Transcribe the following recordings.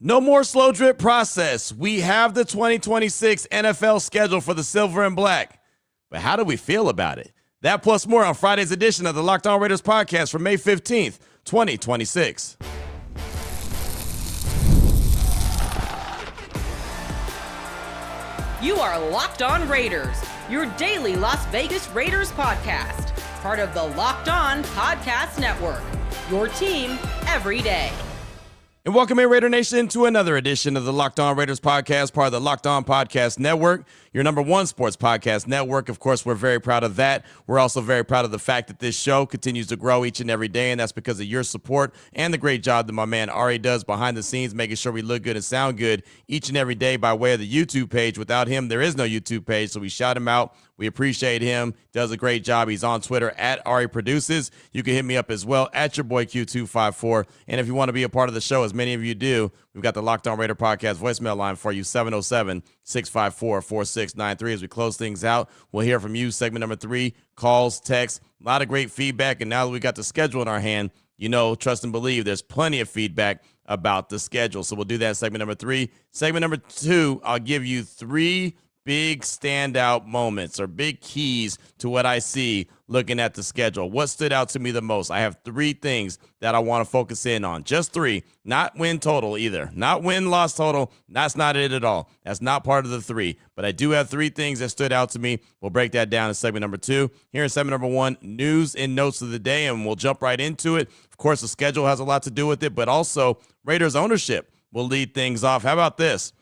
No more slow drip process. We have the 2026 NFL schedule for the silver and black. But how do we feel about it? That plus more on Friday's edition of the Locked On Raiders podcast for May 15th, 2026. You are Locked On Raiders, your daily Las Vegas Raiders podcast. Part of the Locked On Podcast Network, your team every day. And welcome in, Raider Nation, to another edition of the Locked On Raiders podcast, part of the Locked On Podcast Network, your number one sports podcast network. Of course, we're very proud of that. We're also very proud of the fact that this show continues to grow each and every day, and that's because of your support and the great job that my man Ari does behind the scenes, making sure we look good and sound good each and every day by way of the YouTube page. Without him, there is no YouTube page, so we shout him out. We appreciate him. Does a great job. He's on Twitter at Ari Produces. You can hit me up as well at your boy Q254. And if you want to be a part of the show, as many of you do, we've got the Locked On Raider podcast voicemail line for you, 707-654-4693. As we close things out, we'll hear from you. Segment number 3, calls, texts, a lot of great feedback. And now that we got the schedule in our hand, you know, trust and believe there's plenty of feedback about the schedule. So we'll do that in segment number 3. Segment number 2, I'll give you 3 big standout moments or big keys to what I see looking at the schedule. What stood out to me the most? I have 3 things that I want to focus in on. Just 3, not win total either. Not win-loss total. That's not it at all. That's not part of the 3. But I do have 3 things that stood out to me. We'll break that down in segment number 2. Here in segment number 1, news and notes of the day, and we'll jump right into it. Of course, the schedule has a lot to do with it, but also Raiders ownership will lead things off. How about this?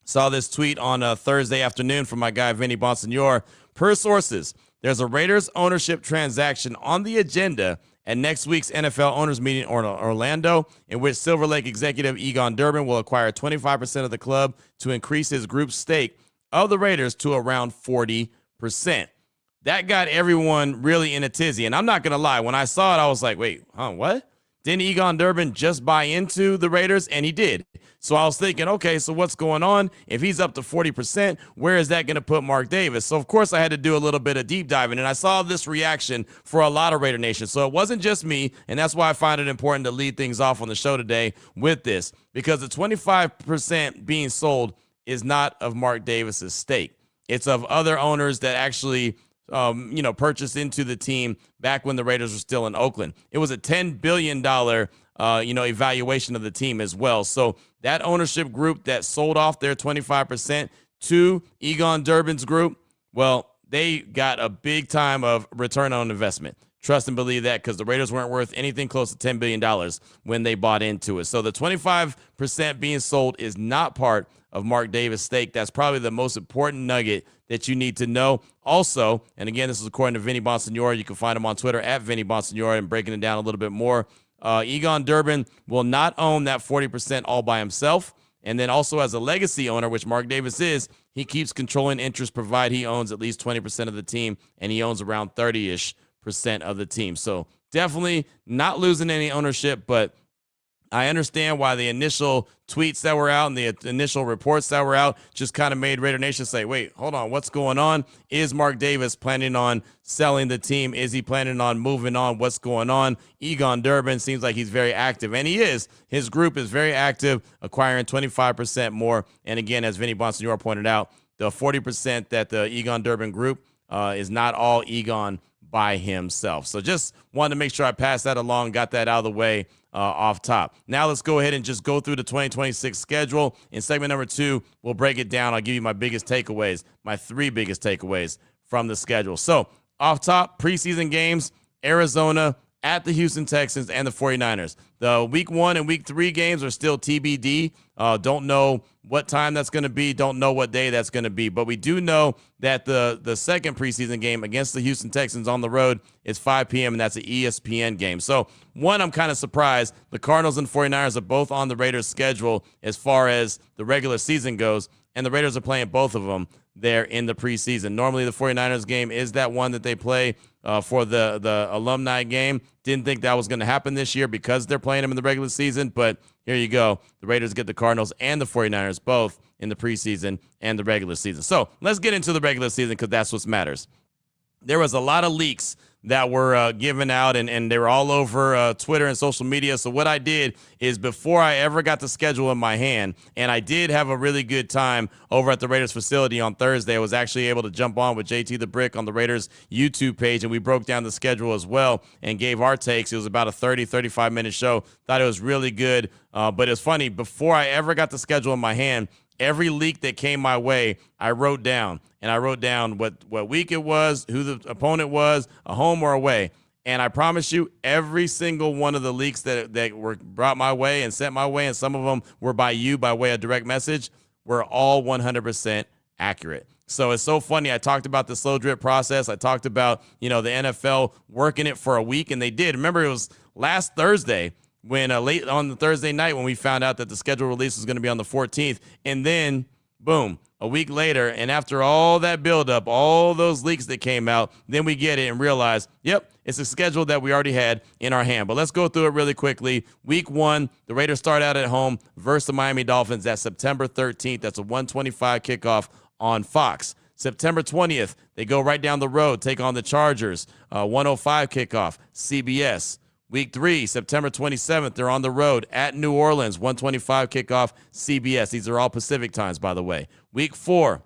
Saw this tweet on Thursday afternoon from my guy, Vinny Bonsignor. Per sources, there's a Raiders ownership transaction on the agenda at next week's NFL owners meeting in Orlando, in which Silver Lake executive Egon Durbin will acquire 25% of the club to increase his group's stake of the Raiders to around 40%. That got everyone really in a tizzy. And I'm not going to lie, when I saw it, I was like, wait, what? Didn't Egon Durbin just buy into the Raiders? And he did. So I was thinking, okay, so what's going on? If he's up to 40%, where is that going to put Mark Davis? So, of course, I had to do a little bit of deep diving, and I saw this reaction for a lot of Raider Nation. So it wasn't just me, and that's why I find it important to lead things off on the show today with this, because the 25% being sold is not of Mark Davis's stake. It's of other owners that actually purchased into the team back when the Raiders were still in Oakland. It was a $10 billion, evaluation of the team as well. So that ownership group that sold off their 25% to Egon Durbin's group, well, they got a big time of return on investment. Trust and believe that, because the Raiders weren't worth anything close to $10 billion when they bought into it. So the 25% being sold is not part of Mark Davis' stake. That's probably the most important nugget that you need to know. Also, and again, this is according to Vinny Bonsignor. You can find him on Twitter at Vinny Bonsignor, and breaking it down a little bit more. Egon Durbin will not own that 40% all by himself. And then also as a legacy owner, which Mark Davis is, he keeps controlling interest provided he owns at least 20% of the team, and he owns around 30-ish% of the team. So definitely not losing any ownership, but I understand why the initial tweets that were out and the initial reports that were out just kind of made Raider Nation say, wait, hold on, what's going on? Is Mark Davis planning on selling the team? Is he planning on moving on? What's going on? Egon Durbin seems like he's very active, and he is. His group is very active, acquiring 25% more. And again, as Vinny Bonsignor pointed out, the 40% that the Egon Durbin group is not all Egon by himself. So just wanted to make sure I passed that along, got that out of the way off top. Now let's go ahead and just go through the 2026 schedule. In segment number 2, we'll break it down. I'll give you my biggest takeaways, my 3 biggest takeaways from the schedule. So off top, preseason games, Arizona at the Houston Texans and the 49ers. The week 1 and week 3 games are still TBD. Don't know what time that's going to be. Don't know what day that's going to be. But we do know that the second preseason game against the Houston Texans on the road is 5 p.m., and that's an ESPN game. So, one, I'm kind of surprised. The Cardinals and 49ers are both on the Raiders' schedule as far as the regular season goes, and the Raiders are playing both of them there in the preseason. Normally, the 49ers game is that one that they play for the alumni game. Didn't think that was going to happen this year because they're playing them in the regular season, but here you go. The Raiders get the Cardinals and the 49ers both in the preseason and the regular season. So let's get into the regular season because that's what matters. There was a lot of leaks that were given out, and they were all over Twitter and social media. So what I did is, before I ever got the schedule in my hand, and I did have a really good time over at the Raiders facility on Thursday. I was actually able to jump on with JT the Brick on the Raiders YouTube page, and we broke down the schedule as well and gave our takes. It was about a 35-minute show. Thought it was really good, but it's funny. Before I ever got the schedule in my hand, every leak that came my way, I wrote down. And I wrote down what week it was, who the opponent was, a home or away. And I promise you, every single one of the leaks that were brought my way and sent my way, and some of them were by you by way of direct message, were all 100% accurate. So it's so funny. I talked about the slow drip process. I talked about, the NFL working it for a week, and they did. Remember, it was last Thursday when late on the Thursday night when we found out that the schedule release was going to be on the 14th. And then, boom, a week later, and after all that buildup, all those leaks that came out, then we get it and realize, yep, it's a schedule that we already had in our hand. But let's go through it really quickly. Week 1, the Raiders start out at home versus the Miami Dolphins. That's September 13th. That's a 1:25 kickoff on Fox. September 20th, they go right down the road, take on the Chargers, 1:05 kickoff, CBS. Week 3, September 27th, they're on the road at New Orleans, 1:25 kickoff, CBS. These are all Pacific times, by the way. Week 4,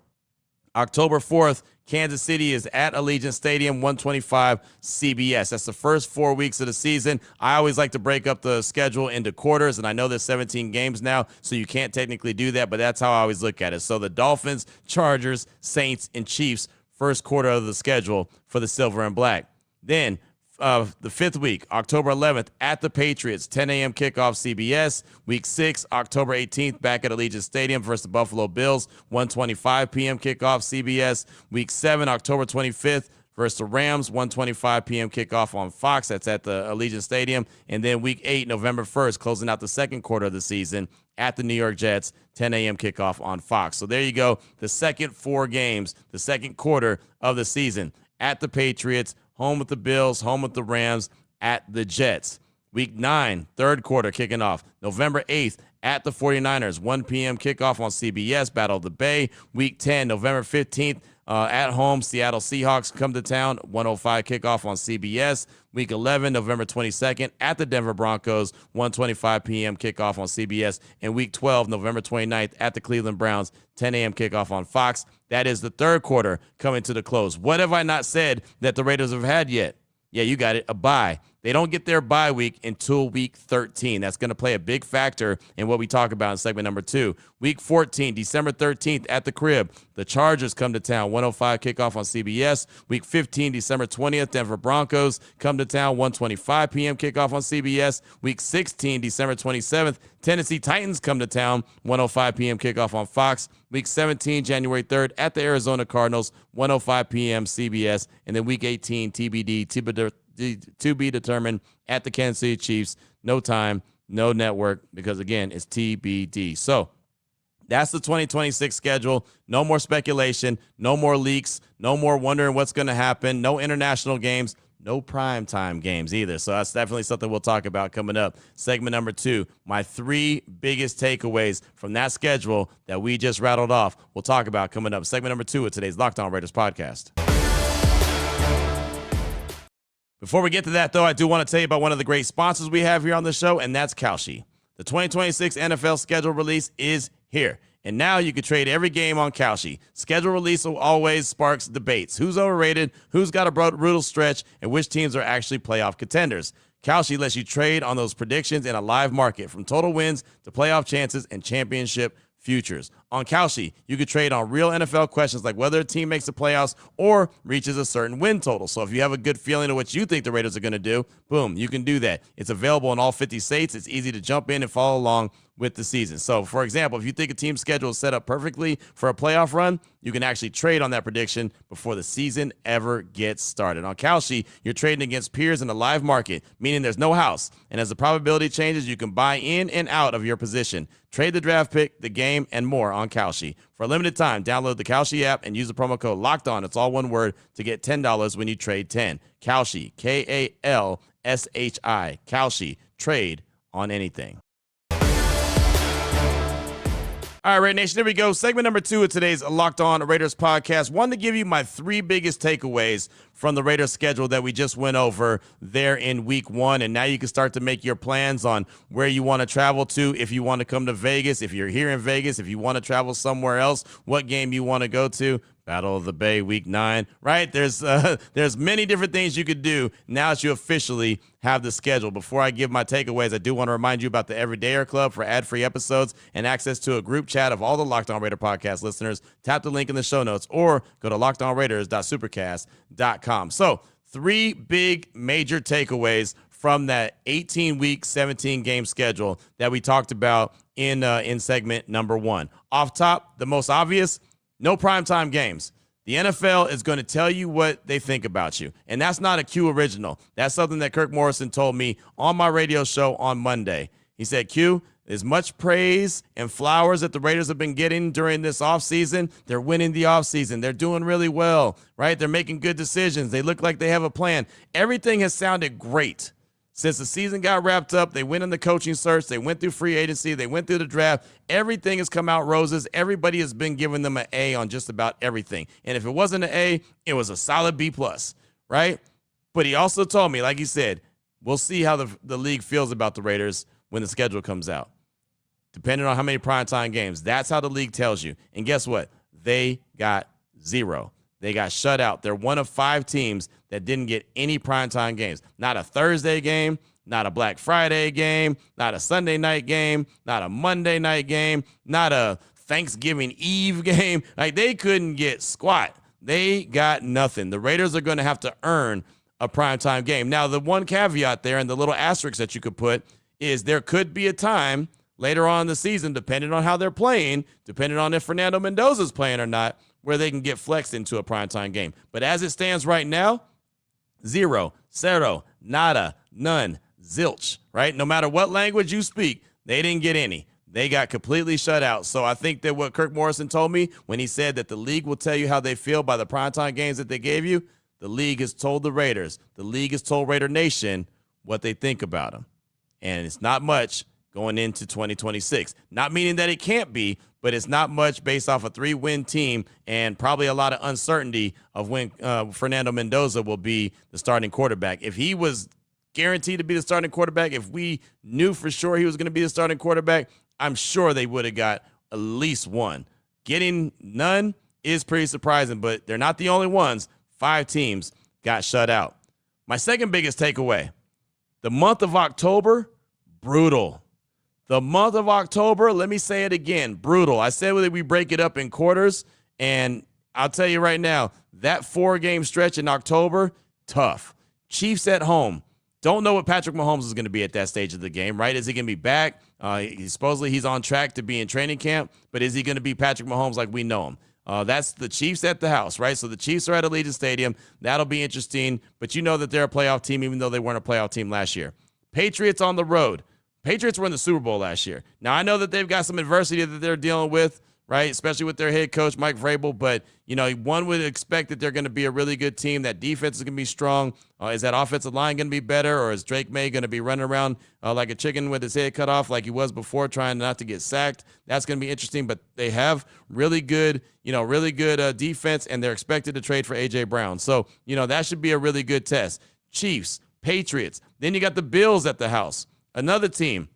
October 4th, Kansas City is at Allegiant Stadium, 1:25 CBS. That's the first 4 weeks of the season. I always like to break up the schedule into quarters, and I know there's 17 games now, so you can't technically do that, but that's how I always look at it. So the Dolphins, Chargers, Saints, and Chiefs, first quarter of the schedule for the Silver and Black. Then the 5th week, October 11th, at the Patriots, 10 a.m. kickoff CBS. Week 6, October 18th, back at Allegiant Stadium versus the Buffalo Bills, 1:25 p.m. kickoff CBS. Week 7, October 25th, versus the Rams, 1:25 p.m. kickoff on Fox. That's at the Allegiant Stadium. And then Week 8, November 1st, closing out the second quarter of the season at the New York Jets, 10 a.m. kickoff on Fox. So there you go, the second 4 games, the second quarter of the season. At the Patriots, home with the Bills, home with the Rams, at the Jets. Week 9, third quarter kicking off. November 8th, at the 49ers, 1 p.m. kickoff on CBS, Battle of the Bay. Week 10, November 15th, at home, Seattle Seahawks come to town, 1:05 kickoff on CBS. Week 11, November 22nd, at the Denver Broncos, 1:25 p.m. kickoff on CBS. And Week 12, November 29th, at the Cleveland Browns, 10 a.m. kickoff on Fox. That is the third quarter coming to the close. What have I not said that the Raiders have had yet? Yeah, you got it, a bye. They don't get their bye week until week 13. That's going to play a big factor in what we talk about in segment number 2. Week 14, December 13th, at the crib, the Chargers come to town, 1:05 kickoff on CBS. Week 15, December 20th, Denver Broncos come to town, 1:25 p.m. kickoff on CBS. Week 16, December 27th, Tennessee Titans come to town, 1:05 p.m. kickoff on Fox. Week 17, January 3rd, at the Arizona Cardinals, 1:05 p.m. CBS. And then Week 18, TBD, to be determined, at the Kansas City Chiefs. No time, no network, because, again, it's TBD. So that's the 2026 schedule. No more speculation, no more leaks, no more wondering what's going to happen, no international games, no primetime games either. So that's definitely something we'll talk about coming up. Segment number 2, my 3 biggest takeaways from that schedule that we just rattled off, we'll talk about coming up. Segment number 2 of today's Locked On Raiders podcast. Before we get to that, though, I do want to tell you about one of the great sponsors we have here on the show, and that's Kalshi. The 2026 NFL schedule release is here, and now you can trade every game on Kalshi. Schedule release always sparks debates. Who's overrated, who's got a brutal stretch, and which teams are actually playoff contenders. Kalshi lets you trade on those predictions in a live market, from total wins to playoff chances and championship futures. On Kalshi, you can trade on real NFL questions like whether a team makes the playoffs or reaches a certain win total. So if you have a good feeling of what you think the Raiders are going to do, boom, you can do that. It's available in all 50 states. It's easy to jump in and follow along with the season. So, for example, if you think a team's schedule is set up perfectly for a playoff run, you can actually trade on that prediction before the season ever gets started. On Kalshi, you're trading against peers in a live market, meaning there's no house. And as the probability changes, you can buy in and out of your position. Trade the draft pick, the game, and more on Kalshi. For a limited time, download the Kalshi app and use the promo code LOCKEDON. It's all one word to get $10 when you trade 10. Kalshi, Kalshi. Kalshi. Trade on anything. All right, Raider Nation, here we go. Segment number 2 of today's Locked On Raiders podcast. Wanted to give you my 3 biggest takeaways from the Raiders schedule that we just went over there in week 1. And now you can start to make your plans on where you want to travel to. If you want to come to Vegas, if you're here in Vegas, if you want to travel somewhere else, what game you want to go to. Battle of the Bay, week 9, right? There's many different things you could do now that you officially have the schedule. Before I give my takeaways, I do want to remind you about the Everydayer Club for ad-free episodes and access to a group chat of all the Locked On Raider podcast listeners. Tap the link in the show notes or go to lockedonraiders.supercast.com. So 3 big major takeaways from that 18-week, 17-game schedule that we talked about in segment number 1. Off top, the most obvious, no primetime games. The NFL is going to tell you what they think about you. And that's not a Q original. That's something that Kirk Morrison told me on my radio show on Monday. He said, Q, as much praise and flowers that the Raiders have been getting during this offseason, they're winning the offseason. They're doing really well, right? They're making good decisions. They look like they have a plan. Everything has sounded great. Since the season got wrapped up, they went in the coaching search. They went through free agency. They went through the draft. Everything has come out roses. Everybody has been giving them an A on just about everything. And if it wasn't an A, it was a solid B+, right? But he also told me, like he said, we'll see how the league feels about the Raiders when the schedule comes out, depending on how many primetime games. That's how the league tells you. And guess what? They got 0. They got shut out. They're one of 5 teams that didn't get any primetime games. Not a Thursday game, not a Black Friday game, not a Sunday night game, not a Monday night game, not a Thanksgiving Eve game. Like, they couldn't get squat. They got nothing. The Raiders are going to have to earn a primetime game. Now, the one caveat there and the little asterisk that you could put is there could be a time later on in the season, depending on how they're playing, depending on if Fernando Mendoza is playing or not, where they can get flexed into a primetime game. But as it stands right now, 0, 0, nada, none, zilch, right? No matter what language you speak, they didn't get any. They got completely shut out. So I think that what Kirk Morrison told me when he said that the league will tell you how they feel by the primetime games that they gave you, the league has told the Raiders, the league has told Raider Nation what they think about them. And it's not much going into 2026. Not meaning that it can't be, but it's not much based off a 3-win team and probably a lot of uncertainty of when Fernando Mendoza will be the starting quarterback. If he was guaranteed to be the starting quarterback, if we knew for sure he was going to be the starting quarterback, I'm sure they would have got at least one. Getting none is pretty surprising, but they're not the only ones. 5 teams got shut out. My second biggest takeaway, the month of October, brutal. The month of October, let me say it again, brutal. I said that we break it up in quarters, and I'll tell you right now, that 4-game stretch in October, tough. Chiefs at home. Don't know what Patrick Mahomes is going to be at that stage of the game, right? Is he going to be back? Supposedly he's on track to be in training camp, but is he going to be Patrick Mahomes like we know him? That's the Chiefs at the house, right? So the Chiefs are at Allegiant Stadium. That'll be interesting, but you know that they're a playoff team even though they weren't a playoff team last year. Patriots on the road. Patriots were in the Super Bowl last year. Now, I know that they've got some adversity that they're dealing with, right, especially with their head coach, Mike Vrabel, but, you know, one would expect that they're going to be a really good team. That defense is going to be strong. Is that offensive line going to be better, or is Drake May going to be running around like a chicken with his head cut off like he was before, trying not to get sacked? That's going to be interesting, but they have really good defense, and they're expected to trade for A.J. Brown. So, you know, that should be a really good test. Chiefs, Patriots. Then you got the Bills at the house. Another team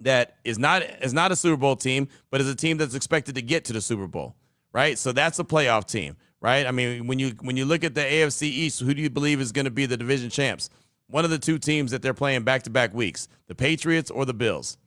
that is not a Super Bowl team, but is a team that's expected to get to the Super Bowl, right? So that's a playoff team, right? I mean, when you look at the AFC East, who do you believe is going to be the division champs? One of the 2 teams that they're playing back-to-back weeks, the Patriots or the Bills,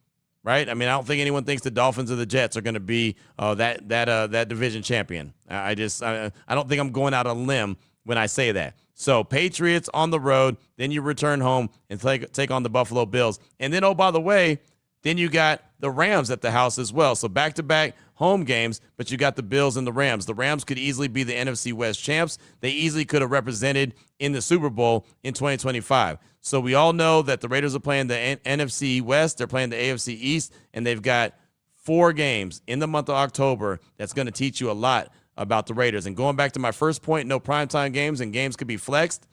right? I mean, I don't think anyone thinks the Dolphins or the Jets are going to be that division champion. I don't think I'm going out on a limb when I say that. So Patriots on the road, then you return home and take on the Buffalo Bills. And then, oh, by the way, then you got the Rams at the house as well. So back-to-back home games, but you got the Bills and the Rams. The Rams could easily be the NFC West champs. They easily could have represented in the Super Bowl in 2025. So we all know that the Raiders are playing the NFC West. They're playing the AFC East, and they've got 4 games in the month of October that's going to teach you a lot about the Raiders. And going back to my first point, no primetime games and games could be flexed.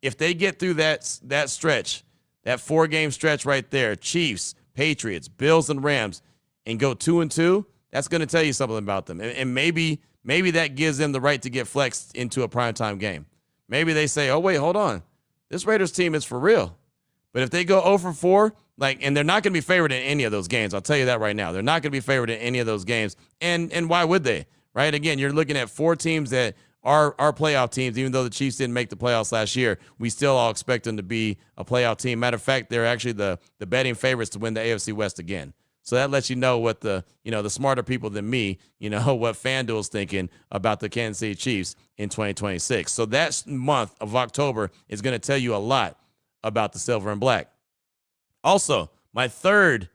If they get through that stretch, that 4-game stretch right there, Chiefs, Patriots, Bills, and Rams, and go 2-2, that's going to tell you something about them. And maybe that gives them the right to get flexed into a primetime game. Maybe they say, oh, wait, hold on. This Raiders team is for real. But if they go 0 for 4, and they're not going to be favored in any of those games. I'll tell you that right now. They're not going to be favored in any of those games. And why would they? Right? Again, you're looking at 4 teams that are playoff teams. Even though the Chiefs didn't make the playoffs last year, we still all expect them to be a playoff team. Matter of fact, they're actually the betting favorites to win the AFC West again. So that lets you know what the smarter people than me, what FanDuel's thinking about the Kansas City Chiefs in 2026. So that month of October is going to tell you a lot about the silver and black. Also, my third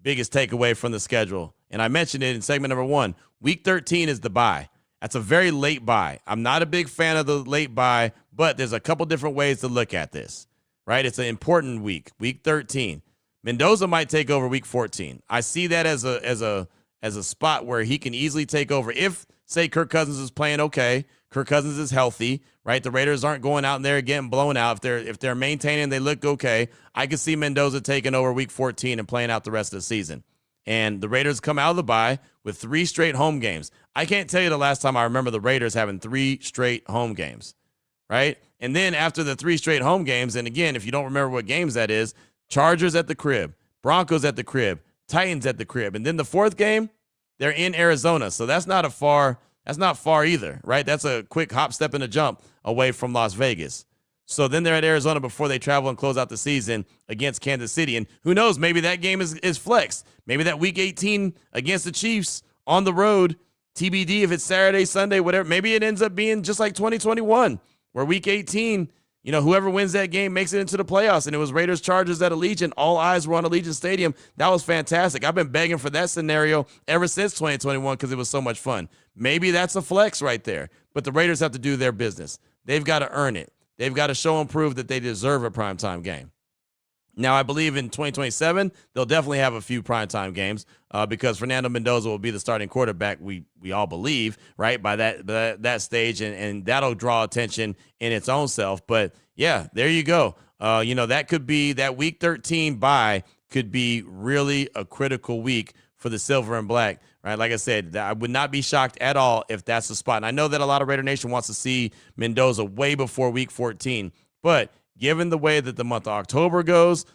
biggest takeaway from the schedule, and I mentioned it in segment number 1, week 13 is the bye. That's a very late bye. I'm not a big fan of the late bye, but there's a couple different ways to look at this, right? It's an important week 13. Mendoza might take over week 14. I see that as a spot where he can easily take over if, say, Kirk Cousins is playing okay, Kirk Cousins is healthy, right? The Raiders aren't going out in there getting blown out. If they're maintaining, they look okay. I could see Mendoza taking over week 14 and playing out the rest of the season. And the Raiders come out of the bye with 3 straight home games. I can't tell you the last time I remember the Raiders having 3 straight home games, right? And then after the 3 straight home games, and again, if you don't remember what games that is, Chargers at the crib, Broncos at the crib, Titans at the crib. And then the 4th game, they're in Arizona. So that's not far either, right? That's a quick hop, step, and a jump away from Las Vegas. So then they're at Arizona before they travel and close out the season against Kansas City. And who knows, maybe that game is flexed. Maybe that week 18 against the Chiefs on the road, TBD if it's Saturday, Sunday, whatever. Maybe it ends up being just like 2021, where week 18, whoever wins that game makes it into the playoffs. And it was Raiders Chargers at Allegiant. All eyes were on Allegiant Stadium. That was fantastic. I've been begging for that scenario ever since 2021 because it was so much fun. Maybe that's a flex right there. But the Raiders have to do their business. They've got to earn it. They've got to show and prove that they deserve a primetime game. Now, I believe in 2027, they'll definitely have a few primetime games because Fernando Mendoza will be the starting quarterback, we all believe, right, by that stage, and that'll draw attention in its own self. But, yeah, there you go. That could be that week 13 bye could be really a critical week for the silver and black, right? Like I said, I would not be shocked at all if that's the spot. And I know that a lot of Raider Nation wants to see Mendoza way before week 14, but given the way that the month of October goes,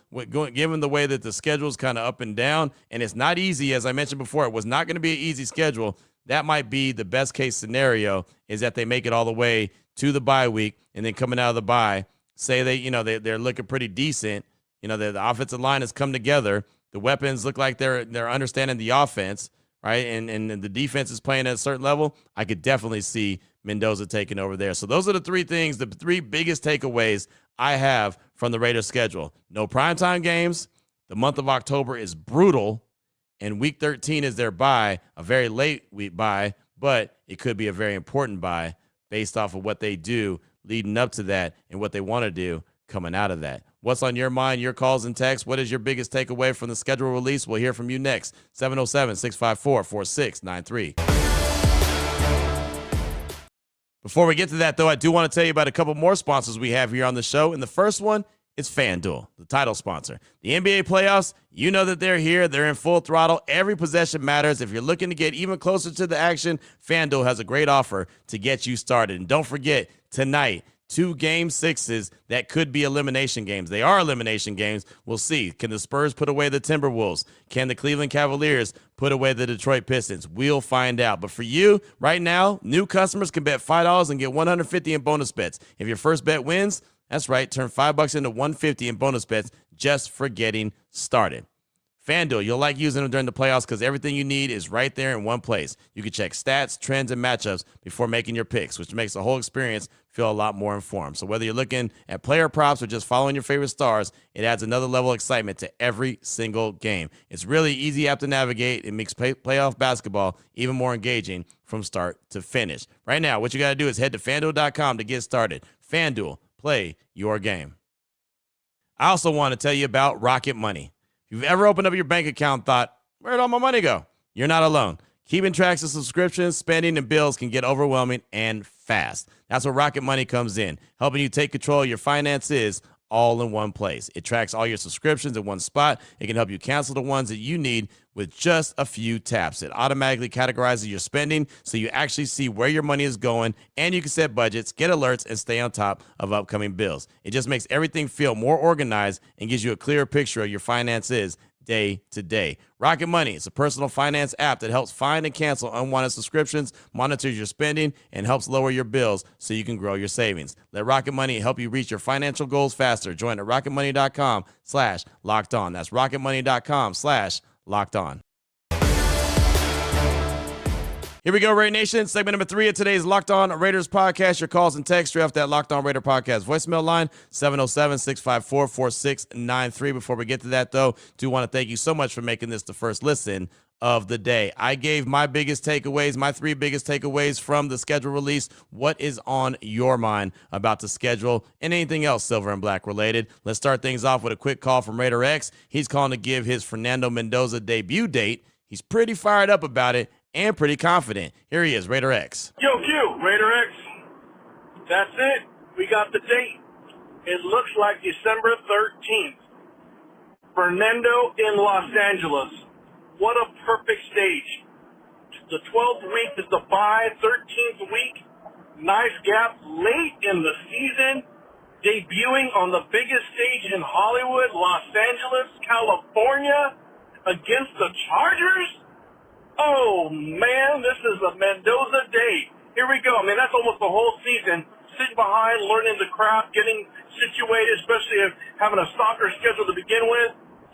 given the way that the schedule is kind of up and down, and it's not easy, as I mentioned before, it was not going to be an easy schedule. That might be the best case scenario is that they make it all the way to the bye week, and then coming out of the bye, say they're looking pretty decent. The offensive line has come together. The weapons look like they're understanding the offense, right? And the defense is playing at a certain level. I could definitely see Mendoza taking over there. So those are the 3 things, the 3 biggest takeaways I have from the Raiders schedule. No primetime games. The month of October is brutal. And week 13 is their bye, a very late week bye, but it could be a very important bye based off of what they do leading up to that and what they want to do coming out of that. What's on your mind, your calls and texts? What is your biggest takeaway from the schedule release? We'll hear from you next. 707-654-4693. Before we get to that, though, I do want to tell you about a couple more sponsors we have here on the show. And the first one is FanDuel, the title sponsor. The NBA playoffs, you know that they're here. They're in full throttle. Every possession matters. If you're looking to get even closer to the action, FanDuel has a great offer to get you started. And don't forget, tonight, 2 Game 6s that could be elimination games. They are elimination games. We'll see. Can the Spurs put away the Timberwolves? Can the Cleveland Cavaliers put away the Detroit Pistons? We'll find out. But for you, right now, new customers can bet $5 and get $150 in bonus bets. If your first bet wins, that's right, turn $5 into $150 in bonus bets just for getting started. FanDuel, you'll like using them during the playoffs because everything you need is right there in one place. You can check stats, trends, and matchups before making your picks, which makes the whole experience feel a lot more informed. So whether you're looking at player props or just following your favorite stars, it adds another level of excitement to every single game. It's really easy app to navigate. It makes playoff basketball even more engaging from start to finish. Right now, what you got to do is head to FanDuel.com to get started. FanDuel, play your game. I also want to tell you about Rocket Money. If you've ever opened up your bank account and thought, where'd all my money go? You're not alone. Keeping track of subscriptions, spending, and bills can get overwhelming and fast. That's where Rocket Money comes in, helping you take control of your finances all in one place. It tracks all your subscriptions in one spot. It can help you cancel the ones that you need with just a few taps. It automatically categorizes your spending so you actually see where your money is going, and you can set budgets, get alerts, and stay on top of upcoming bills. It just makes everything feel more organized and gives you a clearer picture of your finances day to day. Rocket Money is a personal finance app that helps find and cancel unwanted subscriptions, monitors your spending, and helps lower your bills so you can grow your savings. Let Rocket Money help you reach your financial goals faster. Join at rocketmoney.com/locked on. That's rocketmoney.com/locked on. Here we go, Raider Nation. Segment number 3 of today's Locked On Raiders podcast. Your calls and texts straight off that Locked On Raider podcast voicemail line, 707-654-4693. Before we get to that, though, do want to thank you so much for making this the first listen of the day. I gave my biggest takeaways, my 3 biggest takeaways from the schedule release. What is on your mind about the schedule and anything else silver and black related? Let's start things off with a quick call from Raider X. He's calling to give his Fernando Mendoza debut date. He's pretty fired up about it and pretty confident. Here he is, Raider X. Yo, Q, Raider X. That's it. We got the date. It looks like December 13th. Fernando in Los Angeles. What a perfect stage. The 12th week is the bye, 13th week. Nice gap late in the season. Debuting on the biggest stage in Hollywood, Los Angeles, California, against the Chargers. Oh, man, this is a Mendoza day. Here we go. I mean, that's almost the whole season. Sitting behind, learning the craft, getting situated, especially if having a soccer schedule to begin with.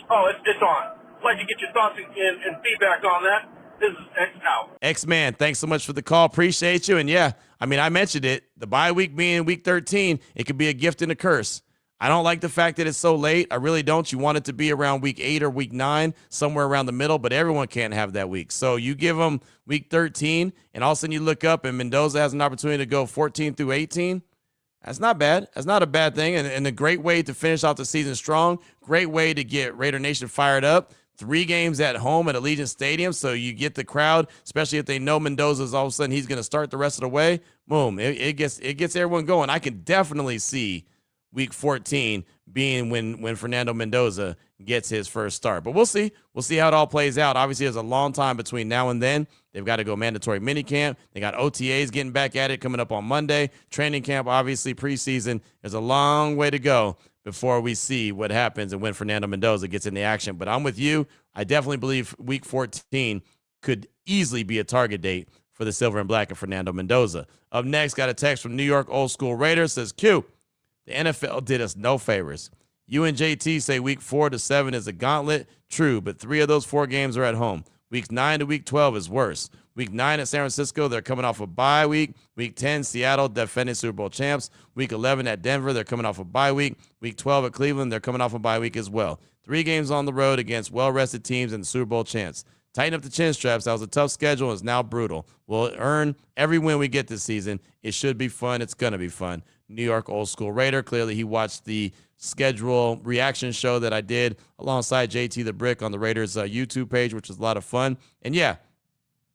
Oh, it's on. I'd like to get your thoughts and feedback on that. This is X out. X-Man, thanks so much for the call. Appreciate you. And, yeah, I mean, I mentioned it. The bye week being week 13, it could be a gift and a curse. I don't like the fact that it's so late. I really don't. You want it to be around week 8 or week 9, somewhere around the middle, but everyone can't have that week. So you give them week 13, and all of a sudden you look up and Mendoza has an opportunity to go 14 through 18. That's not bad. That's not a bad thing, and a great way to finish off the season strong. Great way to get Raider Nation fired up. 3 games at home at Allegiant Stadium, so you get the crowd, especially if they know Mendoza's all of a sudden he's going to start the rest of the way. Boom, it gets everyone going. I can definitely see Week 14 being when Fernando Mendoza gets his first start. But we'll see. We'll see how it all plays out. Obviously, there's a long time between now and then. They've got to go mandatory minicamp. They got OTAs getting back at it coming up on Monday. Training camp, obviously, preseason. There's a long way to go before we see what happens and when Fernando Mendoza gets in the action. But I'm with you. I definitely believe Week 14 could easily be a target date for the Silver and Black and Fernando Mendoza. Up next, got a text from New York Old School Raiders. Says, Q, the NFL did us no favors. You and JT say week 4 to 7 is a gauntlet. True, but 3 of those 4 games are at home. Week 9 to week 12 is worse. Week 9 at San Francisco, they're coming off a bye week. Week 10, Seattle, defending Super Bowl champs. Week 11 at Denver, they're coming off a bye week. Week 12 at Cleveland, they're coming off a bye week as well. 3 games on the road against well-rested teams and the Super Bowl champs. Tighten up the chin straps. That was a tough schedule and it's now brutal. We'll earn every win we get this season. It should be fun. It's going to be fun. New York Old School Raider. Clearly, he watched the schedule reaction show that I did alongside JT the Brick on the Raiders YouTube page, which was a lot of fun. And, yeah,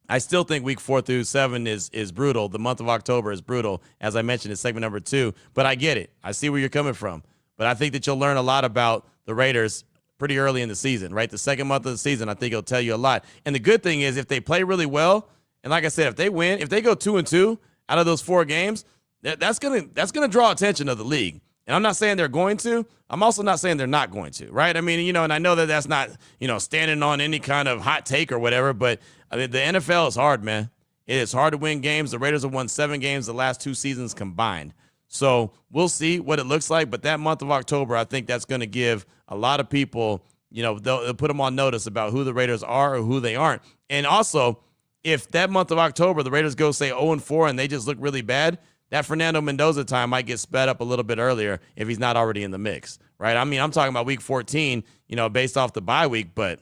I still think week 4 through 7 is brutal. The month of October is brutal, as I mentioned in segment number 2. But I get it. I see where you're coming from. But I think that you'll learn a lot about the Raiders pretty early in the season, right? The second month of the season, I think it'll tell you a lot. And the good thing is if they play really well, and like I said, if they win, if they go 2-2 out of those 4 games, that's gonna draw attention of the league. And I'm not saying they're going to. I'm also not saying they're not going to, right? I mean, and I know that that's not, standing on any kind of hot take or whatever, but I mean, the NFL is hard, man. It is hard to win games. The Raiders have won 7 games the last 2 seasons combined. So we'll see what it looks like. But that month of October, I think that's going to give a lot of people, they'll put them on notice about who the Raiders are or who they aren't. And also, if that month of October, the Raiders go, say, 0-4 and they just look really bad, that Fernando Mendoza time might get sped up a little bit earlier if he's not already in the mix, right? I mean, I'm talking about week 14, based off the bye week, but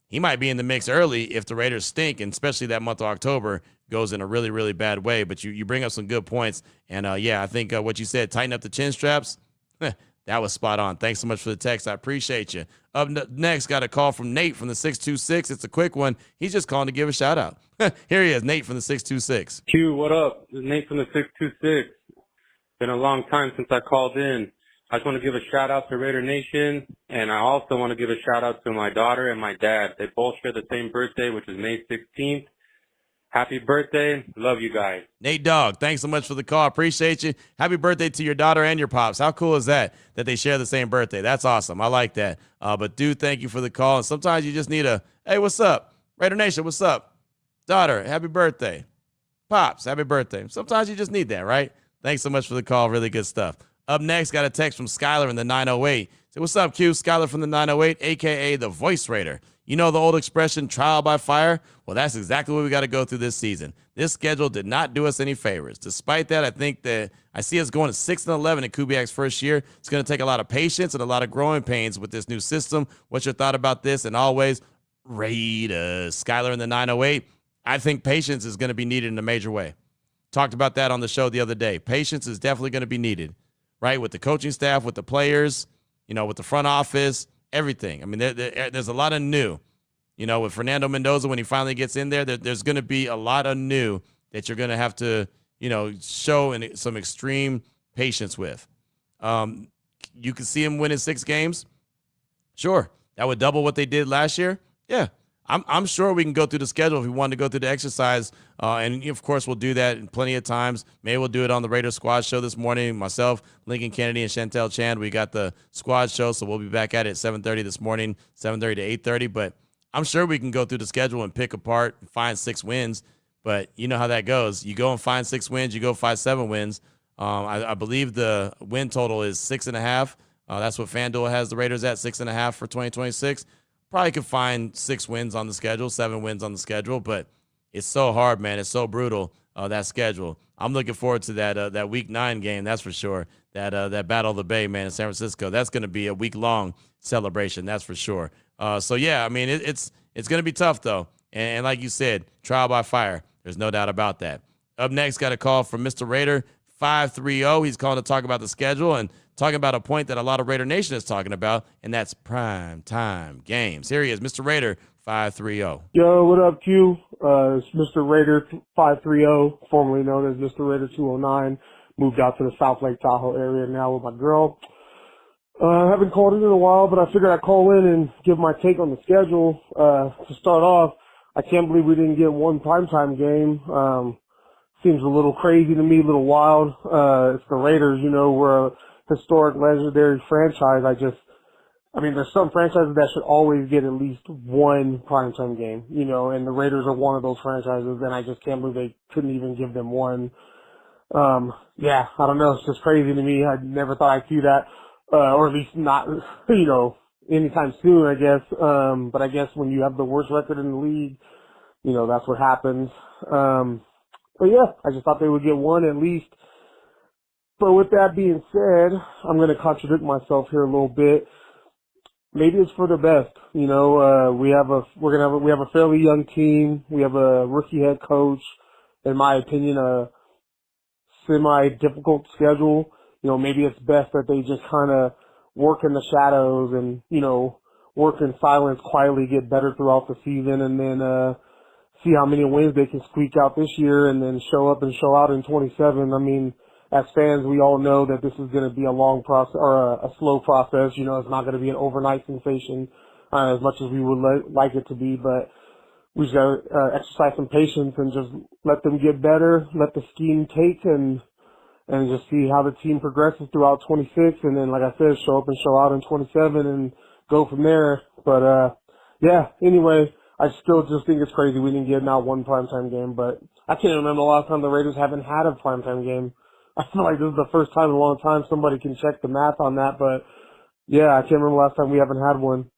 he might be in the mix early if the Raiders stink, and especially that month of October goes in a really, really bad way. But you bring up some good points. And, I think what you said, tighten up the chin straps, that was spot on. Thanks so much for the text. I appreciate you. Up next, got a call from Nate from the 626. It's a quick one. He's just calling to give a shout out. Here he is, Nate from the 626. Q, what up? This is Nate from the 626. Been a long time since I called in. I just want to give a shout out to Raider Nation, and I also want to give a shout out to my daughter and my dad. They both share the same birthday, which is May 16th. Happy birthday. Love you guys. Nate Dogg, thanks so much for the call. Appreciate you. Happy birthday to your daughter and your pops. How cool is that they share the same birthday? That's awesome. I like that. But dude, thank you for the call. And sometimes you just need a, hey, what's up? Raider Nation, what's up? Daughter, happy birthday. Pops, happy birthday. Sometimes you just need that, right? Thanks so much for the call. Really good stuff. Up next, got a text from Skylar in the 908. Say, what's up, Q? Skylar from the 908, a.k.a. the Voice Raider. You know the old expression, trial by fire? Well, that's exactly what we got to go through this season. This schedule did not do us any favors. Despite that, I think that I see us going to 6-11 in Kubiak's first year. It's going to take a lot of patience and a lot of growing pains with this new system. What's your thought about this? And always, Raiders. Skylar in the 908. I think patience is going to be needed in a major way. Talked about that on the show the other day. Patience is definitely going to be needed, right? With the coaching staff, with the players, with the front office, everything. I mean, there's a lot of new. With Fernando Mendoza, when he finally gets in there, there's going to be a lot of new that you're going to have to, show some extreme patience with. You can see him winning 6 games. Sure. That would double what they did last year. Yeah. I'm sure we can go through the schedule if we wanted to go through the exercise. And, of course, we'll do that in plenty of times. Maybe we'll do it on the Raiders Squad show this morning. Myself, Lincoln Kennedy, and Chantel Chand. We got the squad show, so we'll be back at it at 7:30 this morning, 7:30 to 8:30. But I'm sure we can go through the schedule and pick apart and find 6 wins. But you know how that goes. You go and find 6 wins. You go find 7 wins. I believe the win total is 6.5. That's what FanDuel has the Raiders at, 6.5 for 2026. Probably could find 6 wins on the schedule, 7 wins on the schedule, but it's so hard, man. It's so brutal, that schedule. I'm looking forward to that Week 9 game, that's for sure. That Battle of the Bay, man, in San Francisco. That's going to be a week-long celebration, that's for sure. So, yeah, I mean, it's going to be tough, though. And like you said, trial by fire. There's no doubt about that. Up next, got a call from Mr. Raider 530. He's calling to talk about the schedule and talking about a point that a lot of Raider Nation is talking about, and that's prime time games. Here he is, Mr. Raider 530. Yo, what up, Q? It's Mr. Raider 530, formerly known as Mr. Raider 209. Moved out to the South Lake Tahoe area now with my girl. I haven't called in a while, but I figured I'd call in and give my take on the schedule. To start off, I can't believe we didn't get one primetime game. Seems a little crazy to me, a little wild. It's the Raiders, we're a historic, legendary franchise. There's some franchises that should always get at least one primetime game, and the Raiders are one of those franchises, and I just can't believe they couldn't even give them one. I don't know. It's just crazy to me. I never thought I'd see that, or at least not, anytime soon, I guess. But I guess when you have the worst record in the league, that's what happens. But yeah, I just thought they would get one at least. But with that being said, I'm going to contradict myself here a little bit. Maybe it's for the best. We have a fairly young team. We have a rookie head coach. In my opinion, a semi-difficult schedule. Maybe it's best that they just kind of work in the shadows and, work in silence, quietly get better throughout the season, and then see how many wins they can squeak out this year and then show up and show out in 27. I mean, as fans, we all know that this is going to be a long process or a slow process. It's not going to be an overnight sensation as much as we would like it to be, but we just got to exercise some patience and just let them get better, let the scheme take, and just see how the team progresses throughout 26, and then, like I said, show up and show out in 27 and go from there. But, anyway, I still just think it's crazy we didn't get not one primetime game, but I can't remember the last time the Raiders haven't had a primetime game. I feel like this is the first time in a long time. Somebody can check the math on that, but yeah, I can't remember the last time we haven't had one.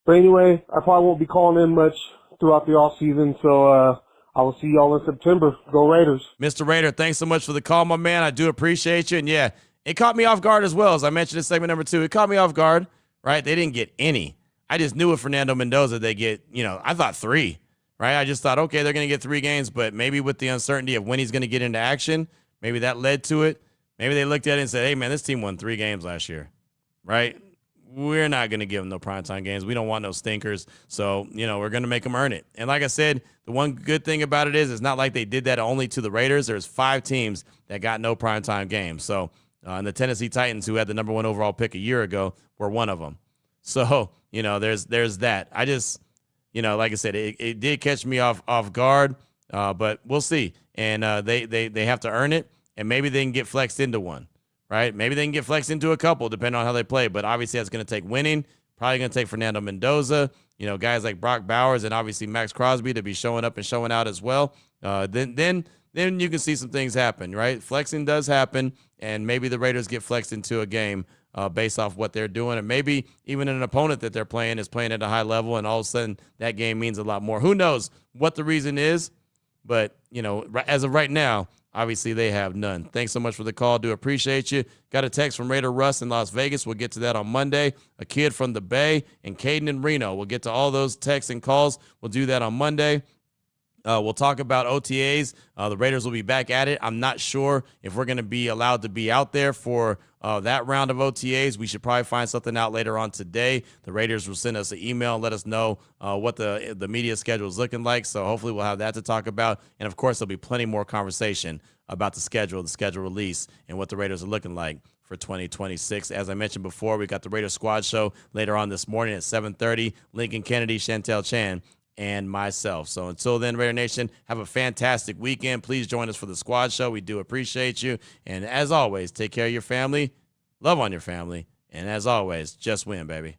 But anyway, I probably won't be calling in much throughout the off season, so I will see y'all in September. Go Raiders. Mr. Raider, thanks so much for the call, my man. I do appreciate you. And yeah, it caught me off guard as well. As I mentioned in segment number 2, it caught me off guard, right? They didn't get any. I just knew with Fernando Mendoza, they get, I thought 3, right? I just thought, okay, they're going to get 3 games, but maybe with the uncertainty of when he's going to get into action, maybe that led to it. Maybe they looked at it and said, hey, man, this team won 3 games last year, right? We're not going to give them no primetime games. We don't want no stinkers. So, we're going to make them earn it. And like I said, the one good thing about it is it's not like they did that only to the Raiders. There's 5 teams that got no primetime games. So And the Tennessee Titans, who had the number 1 overall pick a year ago, were one of them. So, there's that. I just, like I said, it did catch me off guard, but we'll see. And they have to earn it, and maybe they can get flexed into one, right? Maybe they can get flexed into a couple, depending on how they play. But obviously, that's going to take winning. Probably going to take Fernando Mendoza, guys like Brock Bowers, and obviously Max Crosby to be showing up and showing out as well. Then you can see some things happen, right? Flexing does happen, and maybe the Raiders get flexed into a game based off what they're doing, and maybe even an opponent that they're playing is playing at a high level, and all of a sudden that game means a lot more. Who knows what the reason is, but, as of right now, obviously they have none. Thanks so much for the call. Do appreciate you. Got a text from Raider Russ in Las Vegas. We'll get to that on Monday. A kid from the Bay, and Caden in Reno. We'll get to all those texts and calls. We'll do that on Monday. We'll talk about OTAs. The Raiders will be back at it. I'm not sure if we're going to be allowed to be out there for that round of OTAs. We should probably find something out later on today. The Raiders will send us an email and let us know what the media schedule is looking like. So hopefully we'll have that to talk about. And, of course, there'll be plenty more conversation about the schedule release, and what the Raiders are looking like for 2026. As I mentioned before, we got the Raiders Squad Show later on this morning at 7:30. Lincoln Kennedy, Chantel Chan, and myself. So until then, Raider Nation, have a fantastic weekend. Please join us for the Squad Show. We do appreciate you. And as always, take care of your family, love on your family, and as always, just win, baby.